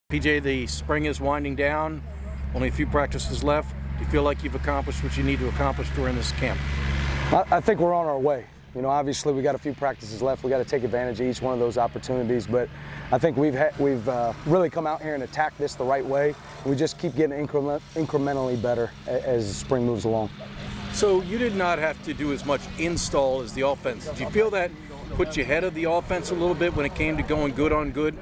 PJ, the spring is winding down, only a few practices left. Do you feel like you've accomplished what you need to accomplish during this camp? I think we're on our way. You know, obviously we got a few practices left. We got to take advantage of each one of those opportunities, but I think we've really come out here and attacked this the right way. We just keep getting incrementally better as the spring moves along. So you did not have to do as much install as the offense. Did you feel that put you ahead of the offense a little bit when it came to going good on good?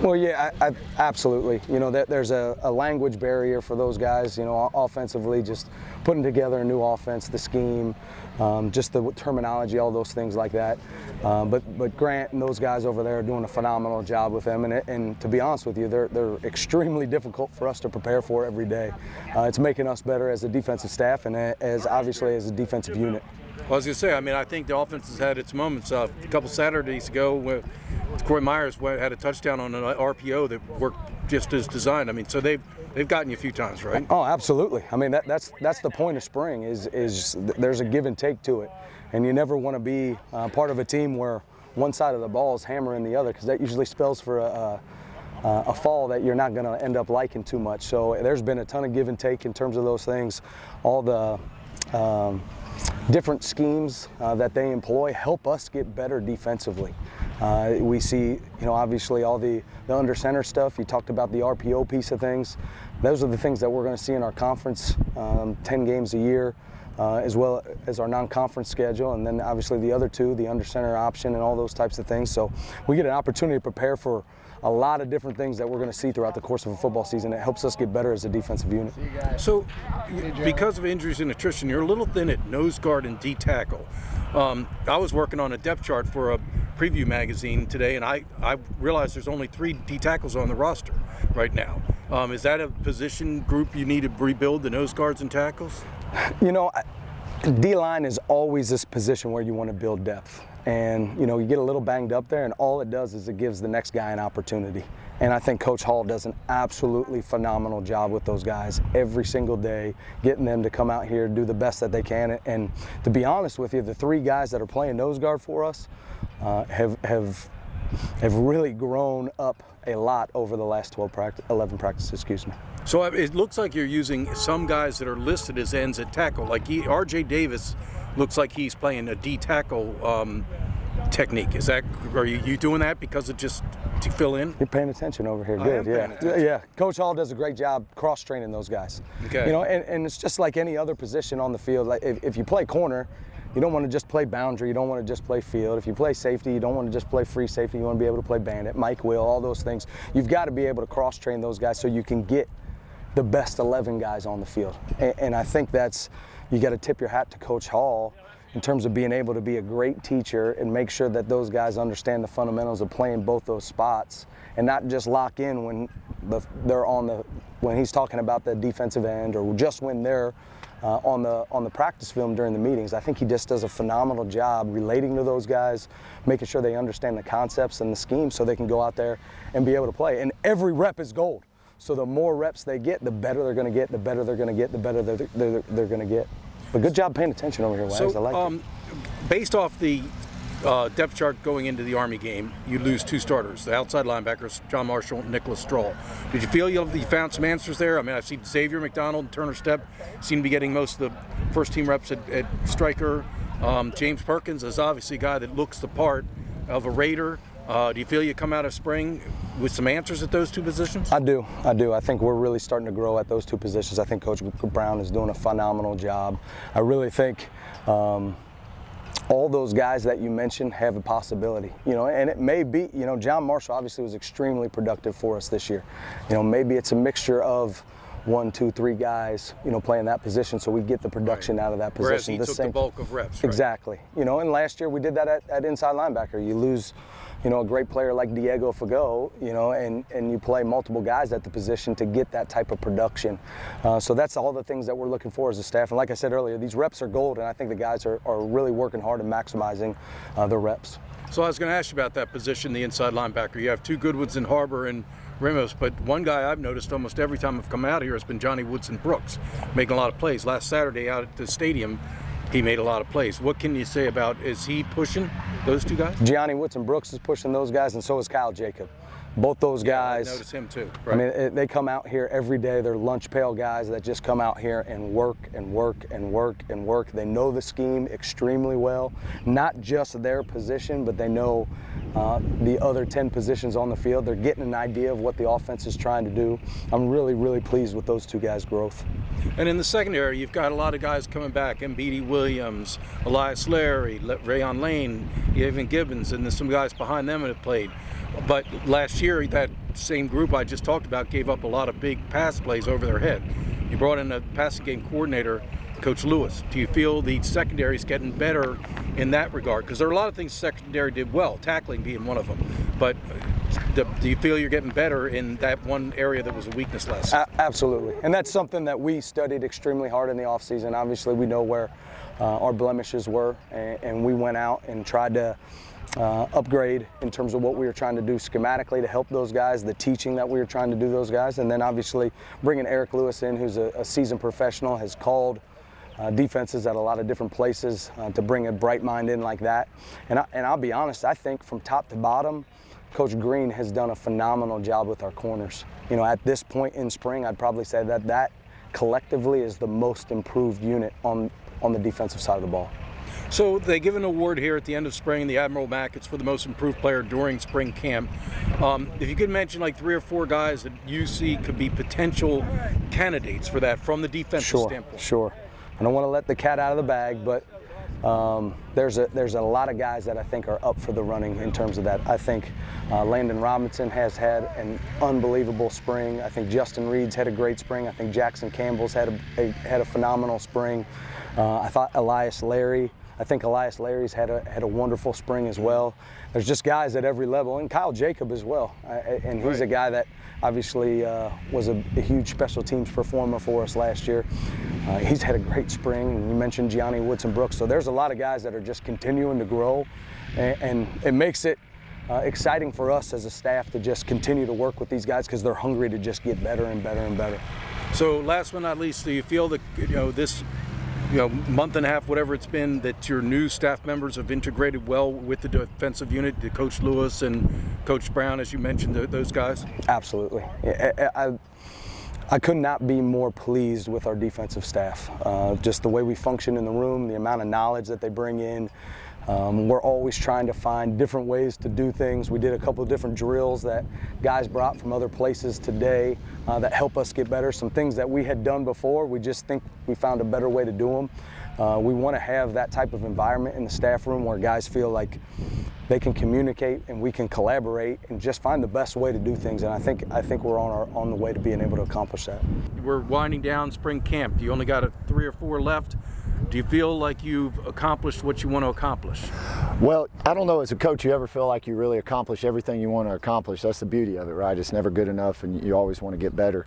Well, yeah, I absolutely. You know, there's a language barrier for those guys, you know, offensively, just putting together a new offense, the scheme, just the terminology, all those things like that. But Grant and those guys over there are doing a phenomenal job with them. And to be honest with you, they're extremely difficult for us to prepare for every day. It's making us better as a defensive staff and obviously as a defensive unit. Well, I was going to say, I mean, I think the offense has had its moments. A couple Saturdays ago, Corey Myers had a touchdown on an RPO that worked just as designed. I mean, so they've gotten you a few times, right? Oh, absolutely. I mean, that's the point of spring is there's a give and take to it, and you never want to be part of a team where one side of the ball is hammering the other, because that usually spells for a fall that you're not going to end up liking too much. So there's been a ton of give and take in terms of those things. All the different schemes that they employ help us get better defensively. We see, you know, obviously all the under center stuff. You talked about the RPO piece of things. Those are the things that we're going to see in our conference, 10 games a year, as well as our non-conference schedule, and then obviously the other two, the under center option and all those types of things. So we get an opportunity to prepare for a lot of different things that we're going to see throughout the course of a football season. It helps us get better as a defensive unit. So because of injuries and attrition, you're a little thin at nose guard and D tackle. I was working on a depth chart for a preview magazine today, and I realized there's only 3 D tackles on the roster right now. Is that a position group you need to rebuild, the nose guards and tackles? You know, D-line is always this position where you want to build depth. And, you know, you get a little banged up there, and all it does is it gives the next guy an opportunity. And I think Coach Hall does an absolutely phenomenal job with those guys every single day, getting them to come out here, do the best that they can. And to be honest with you, the 3 guys that are playing nose guard for us have really grown up a lot over the last 11 practices, excuse me. So it looks like you're using some guys that are listed as ends at tackle. Like R.J. Davis looks like he's playing a D tackle technique. Are you doing that because of just to fill in? You're paying attention over here. Good, yeah. Coach Hall does a great job cross-training those guys. Okay. You know, and it's just like any other position on the field. Like if you play corner, you don't want to just play boundary. You don't want to just play field. If you play safety, you don't want to just play free safety. You want to be able to play bandit, Mike Will, all those things. You've got to be able to cross-train those guys so you can get the best 11 guys on the field. And I think you got to tip your hat to Coach Hall in terms of being able to be a great teacher and make sure that those guys understand the fundamentals of playing both those spots and not just lock in when when he's talking about the defensive end or just when they're on the practice film during the meetings. I think he just does a phenomenal job relating to those guys, making sure they understand the concepts and the schemes so they can go out there and be able to play. And every rep is gold. So the more reps they get, the better they're going to get, the better they're going to get, the better they're going to get. But good job paying attention over here, Wags. I like it. Based off the depth chart going into the Army game, you lose 2 starters, the outside linebackers, John Marshall and Nicholas Stroll. Did you feel you found some answers there? I mean, I've seen Xavier McDonald and Turner Stepp seem to be getting most of the first-team reps at striker. James Perkins is obviously a guy that looks the part of a Raider. Do you feel you come out of spring with some answers at those 2 positions? I do. I think we're really starting to grow at those 2 positions. I think Coach Brown is doing a phenomenal job. I really think all those guys that you mentioned have a possibility, you know, and it may be, you know, John Marshall obviously was extremely productive for us this year. You know, maybe it's a mixture of 1, 2, 3 guys, you know, playing that position so we get the production out of that position. Whereas he took the bulk of reps, right? Exactly. You know, and last year we did that at inside linebacker. You lose, you know, a great player like Diego Fago, you know, and you play multiple guys at the position to get that type of production. So that's all the things that we're looking for as a staff. And like I said earlier, these reps are gold, and I think the guys are really working hard and maximizing the reps. So I was going to ask you about that position, the inside linebacker. You have 2 good ones in Harbor and Ramos, but one guy I've noticed almost every time I've come out here has been Johnny Woodson Brooks, making a lot of plays. Last Saturday out at the stadium, he made a lot of plays. What can you say about, is he pushing those 2 guys? Gianni Woodson Brooks is pushing those guys, and so is Kyle Jacob. Both those guys. I notice him too. Right? I mean, they come out here every day. They're lunch pail guys that just come out here and work and work and work and work. They know the scheme extremely well, not just their position, but they know the other 10 positions on the field. They're getting an idea of what the offense is trying to do. I'm really, really pleased with those two guys' growth. And in the secondary, you've got a lot of guys coming back: Mbidi Williams, Elias Larry, Rayon Lane, Evan Gibbons, and there's some guys behind them that have played. But last year, that same group I just talked about gave up a lot of big pass plays over their head. You brought in a passing game coordinator, Coach Lewis. Do you feel the secondary is getting better in that regard? Because there are a lot of things the secondary did well, tackling being one of them. But do you feel you're getting better in that one area that was a weakness last season? Absolutely. And that's something that we studied extremely hard in the offseason. Obviously, we know where our blemishes were, and we went out and tried to upgrade in terms of what we were trying to do schematically to help those guys, the teaching that we were trying to do those guys, and then obviously bringing Eric Lewis in, who's a seasoned professional, has called defenses at a lot of different places to bring a bright mind in like that. And I'll be honest, I think from top to bottom, Coach Green has done a phenomenal job with our corners. You know, at this point in spring, I'd probably say that collectively is the most improved unit on the defensive side of the ball. So they give an award here at the end of spring, the Admiral Mack. It's for the most improved player during spring camp. If you could mention like 3 or 4 guys that you see could be potential candidates for that from the defensive standpoint. Sure. I don't want to let the cat out of the bag, but there's a lot of guys that I think are up for the running in terms of that. I think Landon Robinson has had an unbelievable spring. I think Justin Reed's had a great spring. I think Jackson Campbell's had a phenomenal spring. I thought Elias Larry's had a wonderful spring as well. There's just guys at every level, and Kyle Jacob as well. And he's a guy that obviously was a huge special teams performer for us last year. He's had a great spring. And you mentioned Gianni Woodson-Brooks. So there's a lot of guys that are just continuing to grow, and it makes it exciting for us as a staff to just continue to work with these guys because they're hungry to just get better and better and better. So last but not least, do you feel that this month and a half, whatever it's been, that your new staff members have integrated well with the defensive unit, the Coach Lewis and Coach Brown, as you mentioned, those guys? Absolutely. I could not be more pleased with our defensive staff. Just the way we function in the room, the amount of knowledge that they bring in. We're always trying to find different ways to do things. We did a couple of different drills that guys brought from other places today that help us get better. Some things that we had done before, we just think we found a better way to do them. We want to have that type of environment in the staff room where guys feel like they can communicate and we can collaborate and just find the best way to do things. And I think we're on the way to being able to accomplish that. We're winding down spring camp. You only got 3 or 4 left. Do you feel like you've accomplished what you want to accomplish? Well, I don't know, as a coach, you ever feel like you really accomplish everything you want to accomplish. That's the beauty of it, right? It's never good enough, and you always want to get better.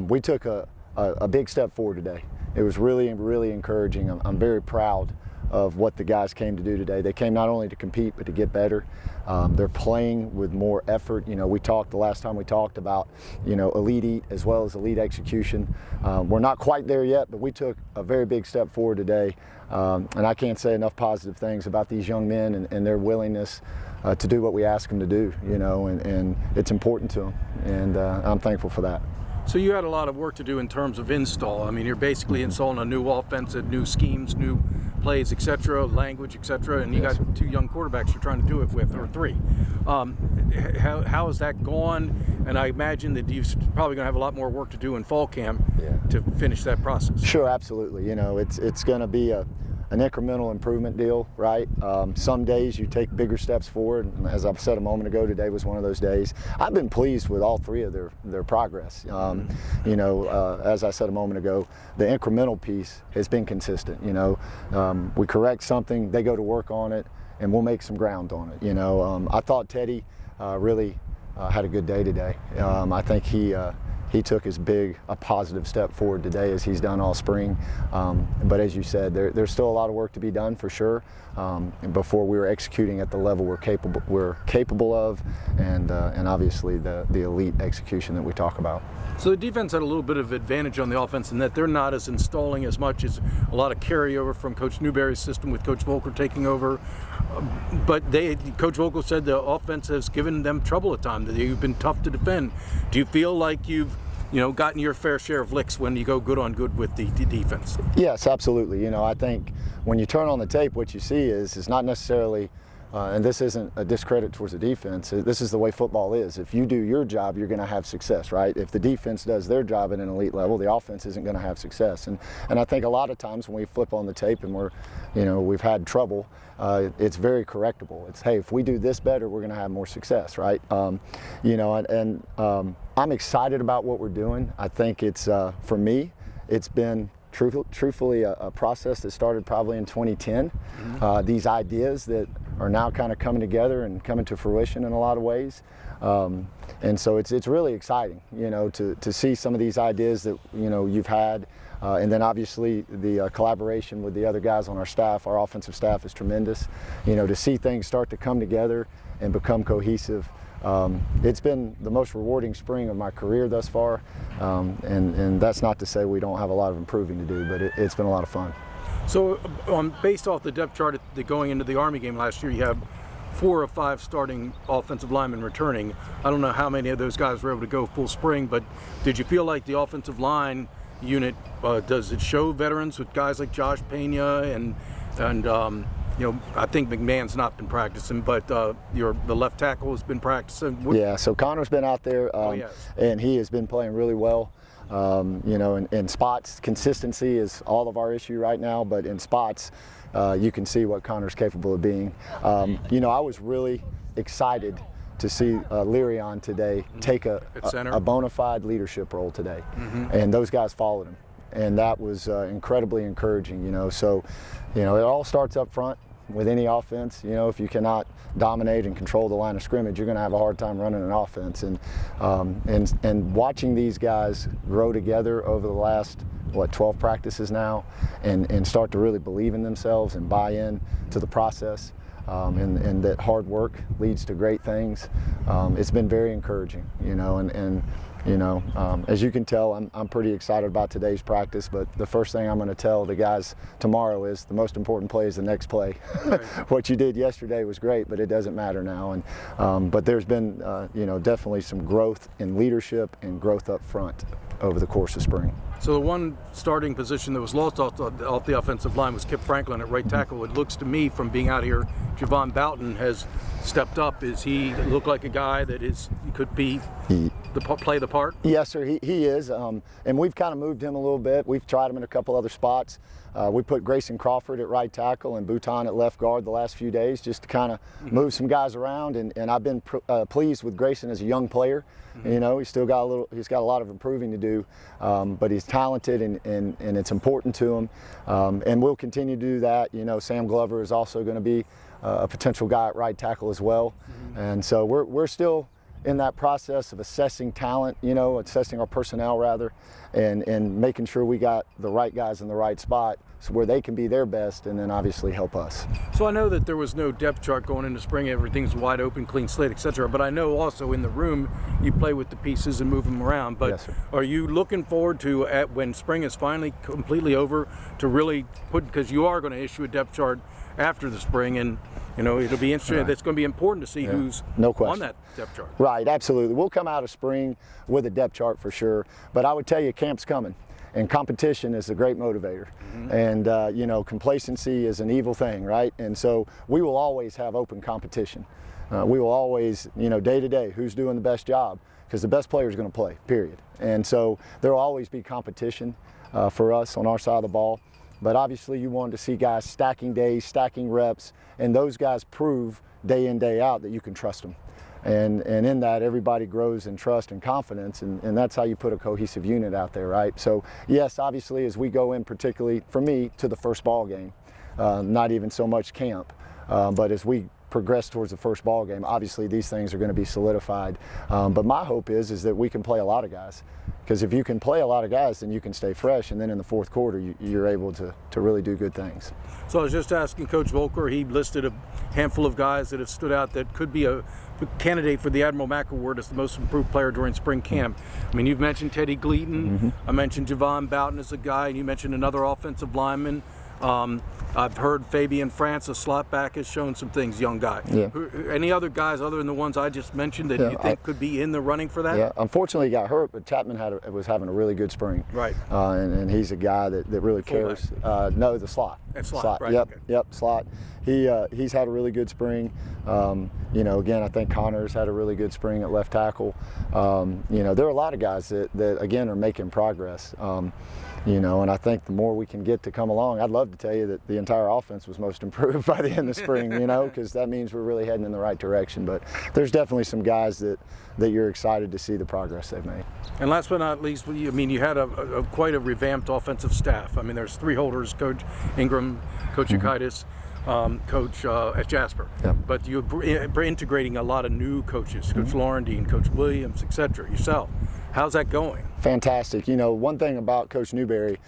We took a big step forward today. It was really, really encouraging. I'm very proud of what the guys came to do today. They came not only to compete, but to get better. They're playing with more effort. We talked the last time we talked about, elite eat as well as elite execution. We're not quite there yet, but we took a very big step forward today. And I can't say enough positive things about these young men and their willingness to do what we ask them to do, and it's important to them. And I'm thankful for that. So you had a lot of work to do in terms of install. I mean, you're basically installing a new offense, new schemes, new plays, etc., language, etc., and you got 2 young quarterbacks you're trying to do it with, or 3. How has that gone? And I imagine that you're probably going to have a lot more work to do in fall camp to finish that process. Sure, absolutely. It's going to be an incremental improvement deal, right? Some days you take bigger steps forward, and as I've said a moment ago, today was one of those days. I've been pleased with all 3 of their progress. As I said a moment ago, the incremental piece has been consistent. We correct something, they go to work on it, and we'll make some ground on it. I thought Teddy really had a good day today. I think he he took as big a positive step forward today as he's done all spring. But as you said, there's still a lot of work to be done for sure before we were executing at the level we're capable of, and obviously the elite execution that we talk about. So the defense had a little bit of advantage on the offense in that they're not as installing as much as a lot of carryover from Coach Newberry's system with Coach Volker taking over. But Coach Volker said the offense has given them trouble at times. They've been tough to defend. Do you feel like you've gotten your fair share of licks when you go good on good with the defense? Yes, absolutely. I think when you turn on the tape, what you see is not necessarily, and this isn't a discredit towards the defense, this is the way football is. If you do your job, you're going to have success, right? If the defense does their job at an elite level, the offense isn't going to have success. And I think a lot of times when we flip on the tape and we've had trouble, it's very correctable. It's, hey, if we do this better, we're going to have more success, right? I'm excited about what we're doing. I think it's, for me, it's been truthfully a process that started probably in 2010. These ideas that are now kind of coming together and coming to fruition in a lot of ways. And so it's really exciting, to see some of these ideas that, you've had. And then obviously the collaboration with the other guys on our staff, our offensive staff is tremendous. To see things start to come together and become cohesive. It's been the most rewarding spring of my career thus far, and that's not to say we don't have a lot of improving to do, but it's been a lot of fun. So based off the depth chart going into the Army game last year, you have 4 of 5 starting offensive linemen returning. I don't know how many of those guys were able to go full spring, but did you feel like the offensive line unit, does it show veterans with guys like Josh Pena and I think McMahon's not been practicing, but the left tackle has been practicing. Yeah, so Connor's been out there, and he has been playing really well. In spots, consistency is all of our issue right now, but in spots, you can see what Connor's capable of being. I was really excited to see Lyrion today take a bona fide leadership role today, and those guys followed him. And that was incredibly encouraging, So, it all starts up front with any offense. If you cannot dominate and control the line of scrimmage, you're going to have a hard time running an offense. And watching these guys grow together over the last 12 practices now, and start to really believe in themselves and buy in to the process, and that hard work leads to great things. It's been very encouraging, as you can tell, I'm pretty excited about today's practice, but the first thing I'm going to tell the guys tomorrow is the most important play is the next play. Right. What you did yesterday was great, but it doesn't matter now. But there's been, definitely some growth in leadership and growth up front over the course of spring. So the one starting position that was lost off the offensive line was Kip Franklin at right tackle. It looks to me from being out here, Javon Boughton has stepped up. Is he look like a guy that could play the part? Yes, sir. He is, and we've kind of moved him a little bit. We've tried him in a couple other spots. We put Grayson Crawford at right tackle and Bouton at left guard the last few days, just to kind of move some guys around. And I've been pleased with Grayson as a young player. He's still got he's got a lot of improving to do, but he's talented and it's important to him. And we'll continue to do that. Sam Glover is also going to be a potential guy at right tackle as well. And so we're still in that process of assessing talent, assessing our personnel rather, and making sure we got the right guys in the right spot so where they can be their best and then obviously help us. So I know that there was no depth chart going into spring, everything's wide open, clean slate, etc. But I know also in the room you play with the pieces and move them around. But yes, are you looking forward to, when spring is finally completely over, to really because you are going to issue a depth chart after the spring, and it'll be interesting. Right. It's going to be important to see who's on that depth chart. Right, absolutely. We'll come out of spring with a depth chart for sure, but I would tell you camp's coming, and competition is a great motivator. And complacency is an evil thing, right? And so we will always have open competition. We will always, day to day, who's doing the best job, because the best player is going to play, period. And so there will always be competition for us on our side of the ball. But obviously you want to see guys stacking days, stacking reps, and those guys prove day in, day out that you can trust them. And in that, everybody grows in trust and confidence, and that's how you put a cohesive unit out there, right? So yes, obviously as we go in, particularly for me, to the first ball game, not even so much camp, but as we progress towards the first ball game. Obviously, these things are going to be solidified. But my hope is that we can play a lot of guys. Because if you can play a lot of guys, then you can stay fresh, and then in the fourth quarter, you're able to really do good things. So I was just asking Coach Volker, he listed a handful of guys that have stood out that could be a candidate for the Admiral Mack Award as the most improved player during spring camp. I mean, you've mentioned Teddy Gleaton, I mentioned Javon Boughton as a guy, and you mentioned another offensive lineman. I've heard Fabian France, a slot back, has shown some things, young guy. Yeah. Any other guys other than the ones I just mentioned that you think could be in the running for that? Yeah, unfortunately he got hurt, but Chapman was having a really good spring. Right. And he's a guy that really cares. No, the slot. That's slot, right. Yep, okay. Yep, slot. He's had a really good spring. Again, I think Connor's had a really good spring at left tackle. There are a lot of guys that again, are making progress. And I think the more we can get to come along, I'd love to tell you that the entire offense was most improved by the end of spring, because that means we're really heading in the right direction. But there's definitely some guys that you're excited to see the progress they've made. And last but not least, you had quite a revamped offensive staff. I mean, there's three holders, Coach Ingram, Coach Akitis, Coach at Jasper. Yeah. But you're integrating a lot of new coaches, Coach Laurendine, Coach Williams, etc. yourself. How's that going? Fantastic. One thing about Coach Newberry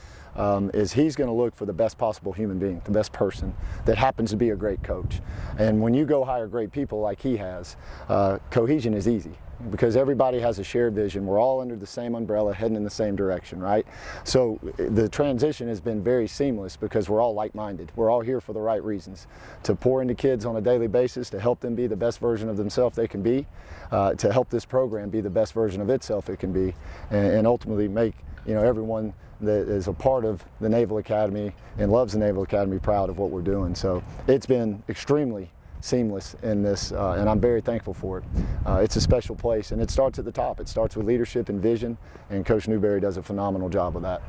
is he's going to look for the best possible human being, the best person that happens to be a great coach. And when you go hire great people like he has, cohesion is easy because everybody has a shared vision. We're all under the same umbrella heading in the same direction, right? So the transition has been very seamless because we're all like-minded. We're all here for the right reasons, to pour into kids on a daily basis, to help them be the best version of themselves they can be, to help this program be the best version of itself it can be, and ultimately make everyone that is a part of the Naval Academy and loves the Naval Academy proud of what we're doing. So it's been extremely seamless in this, and I'm very thankful for it. It's a special place, and it starts at the top. It starts with leadership and vision, and Coach Newberry does a phenomenal job of that.